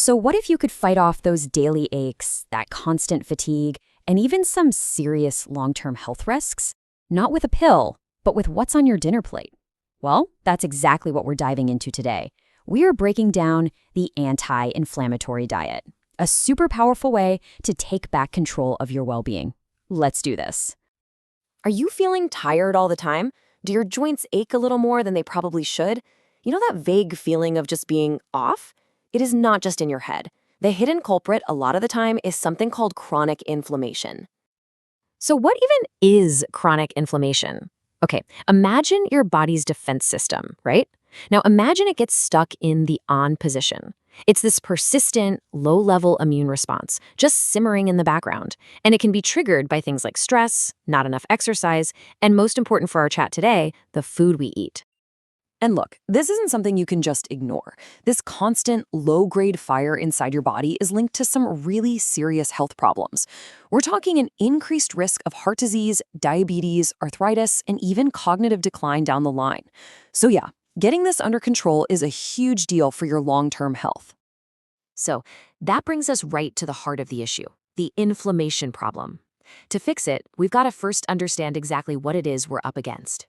So what if you could fight off those daily aches, that constant fatigue, and even some serious long-term health risks? Not with a pill, but with what's on your dinner plate. Well, that's exactly what we're diving into today. We are breaking down the anti-inflammatory diet, a super powerful way to take back control of your well-being. Let's do this. Are you feeling tired all the time? Do your joints ache a little more than they probably should? You know that vague feeling of just being off? It is not just in your head. The hidden culprit a lot of the time is something called chronic inflammation. So what even is chronic inflammation? Okay, imagine your body's defense system, right? Now imagine it gets stuck in the on position. It's this persistent, low-level immune response, just simmering in the background. And it can be triggered by things like stress, not enough exercise, and most important for our chat today, the food we eat. And look, this isn't something you can just ignore. This constant, low-grade fire inside your body is linked to some really serious health problems. We're talking an increased risk of heart disease, diabetes, arthritis, and even cognitive decline down the line. So yeah, getting this under control is a huge deal for your long-term health. So that brings us right to the heart of the issue, the inflammation problem. To fix it, we've got to first understand exactly what it is we're up against.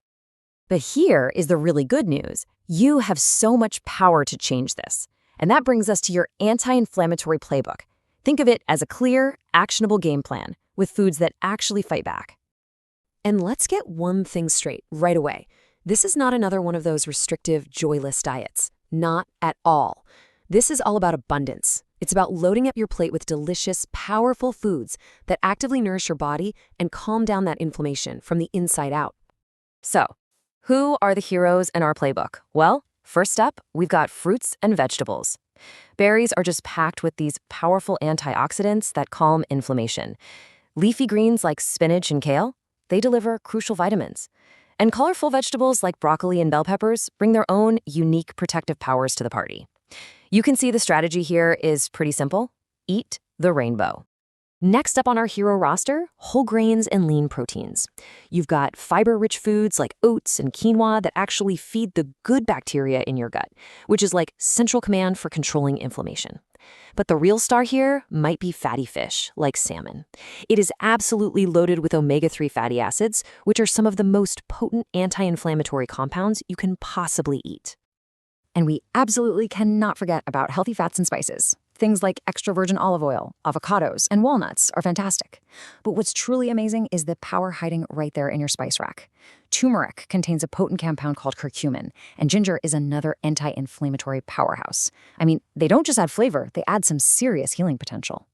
But here is the really good news. You have so much power to change this. And that brings us to your anti-inflammatory playbook. Think of it as a clear, actionable game plan with foods that actually fight back. And let's get one thing straight right away. This is not another one of those restrictive, joyless diets. Not at all. This is all about abundance. It's about loading up your plate with delicious, powerful foods that actively nourish your body and calm down that inflammation from the inside out. So, who are the heroes in our playbook? Well, first up, we've got fruits and vegetables. Berries are just packed with these powerful antioxidants that calm inflammation. Leafy greens like spinach and kale, they deliver crucial vitamins. And colorful vegetables like broccoli and bell peppers bring their own unique protective powers to the party. You can see the strategy here is pretty simple. Eat the rainbow. Next up on our hero roster, whole grains and lean proteins. You've got fiber-rich foods like oats and quinoa that actually feed the good bacteria in your gut, which is like central command for controlling inflammation. But the real star here might be fatty fish, like salmon. It is absolutely loaded with omega-3 fatty acids, which are some of the most potent anti-inflammatory compounds you can possibly eat. And we absolutely cannot forget about healthy fats and spices. Things like extra virgin olive oil, avocados, and walnuts are fantastic. But what's truly amazing is the power hiding right there in your spice rack. Turmeric contains a potent compound called curcumin, and ginger is another anti-inflammatory powerhouse. I mean, they don't just add flavor, they add some serious healing potential.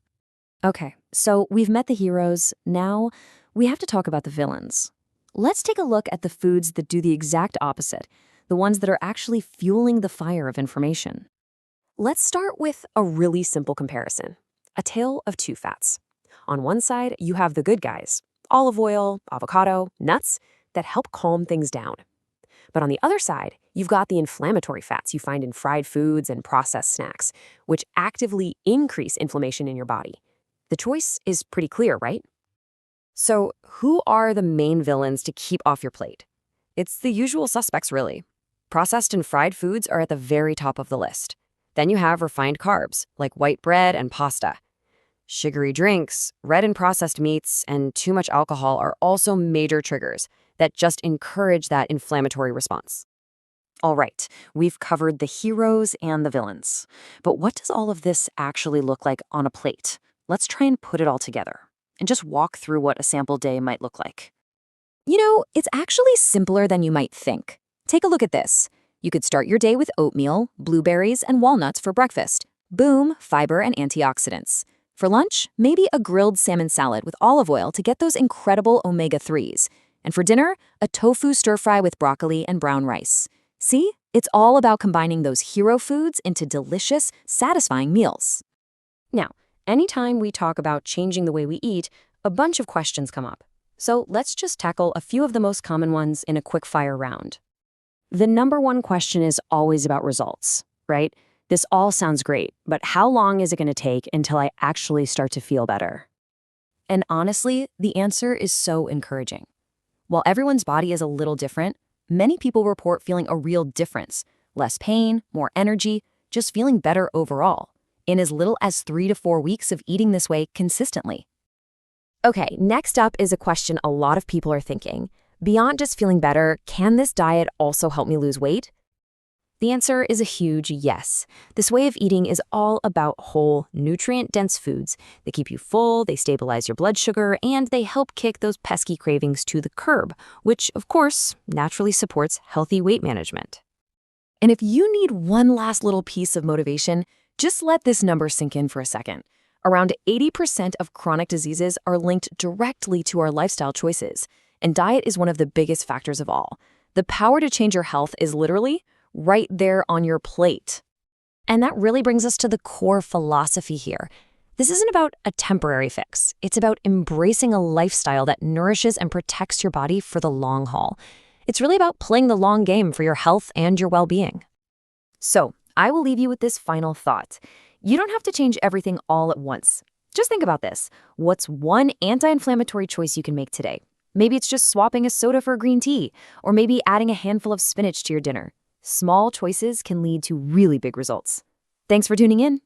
Okay, so we've met the heroes. Now we have to talk about the villains. Let's take a look at the foods that do the exact opposite, the ones that are actually fueling the fire of inflammation. Let's start with a really simple comparison. A tale of two fats. On one side, you have the good guys, olive oil, avocado, nuts, that help calm things down. But on the other side, you've got the inflammatory fats you find in fried foods and processed snacks, which actively increase inflammation in your body. The choice is pretty clear, right? So, who are the main villains to keep off your plate? It's the usual suspects, really. Processed and fried foods are at the very top of the list. Then you have refined carbs, like white bread and pasta. Sugary drinks, red and processed meats, and too much alcohol are also major triggers that just encourage that inflammatory response. All right, we've covered the heroes and the villains. But what does all of this actually look like on a plate? Let's try and put it all together and just walk through what a sample day might look like. You know, it's actually simpler than you might think. Take a look at this. You could start your day with oatmeal, blueberries, and walnuts for breakfast. Boom, fiber and antioxidants. For lunch, maybe a grilled salmon salad with olive oil to get those incredible omega-3s. And for dinner, a tofu stir-fry with broccoli and brown rice. See? It's all about combining those hero foods into delicious, satisfying meals. Now, anytime we talk about changing the way we eat, a bunch of questions come up. So let's just tackle a few of the most common ones in a quick-fire round. The number one question is always about results, right? This all sounds great, but how long is it going to take until I actually start to feel better? And honestly, the answer is so encouraging. While everyone's body is a little different, many people report feeling a real difference. Less pain, more energy, just feeling better overall. in as little as 3 to 4 weeks of eating this way consistently. Okay, next up is a question a lot of people are thinking. Beyond just feeling better, can this diet also help me lose weight? The answer is a huge yes. This way of eating is all about whole, nutrient-dense foods. They keep you full, they stabilize your blood sugar, and they help kick those pesky cravings to the curb, which, of course, naturally supports healthy weight management. And if you need one last little piece of motivation, just let this number sink in for a second. Around 80% of chronic diseases are linked directly to our lifestyle choices, and diet is one of the biggest factors of all. The power to change your health is literally right there on your plate. And that really brings us to the core philosophy here. This isn't about a temporary fix. It's about embracing a lifestyle that nourishes and protects your body for the long haul. It's really about playing the long game for your health and your well-being. So, I will leave you with this final thought. You don't have to change everything all at once. Just think about this. What's one anti-inflammatory choice you can make today? Maybe it's just swapping a soda for a green tea, or maybe adding a handful of spinach to your dinner. Small choices can lead to really big results. Thanks for tuning in.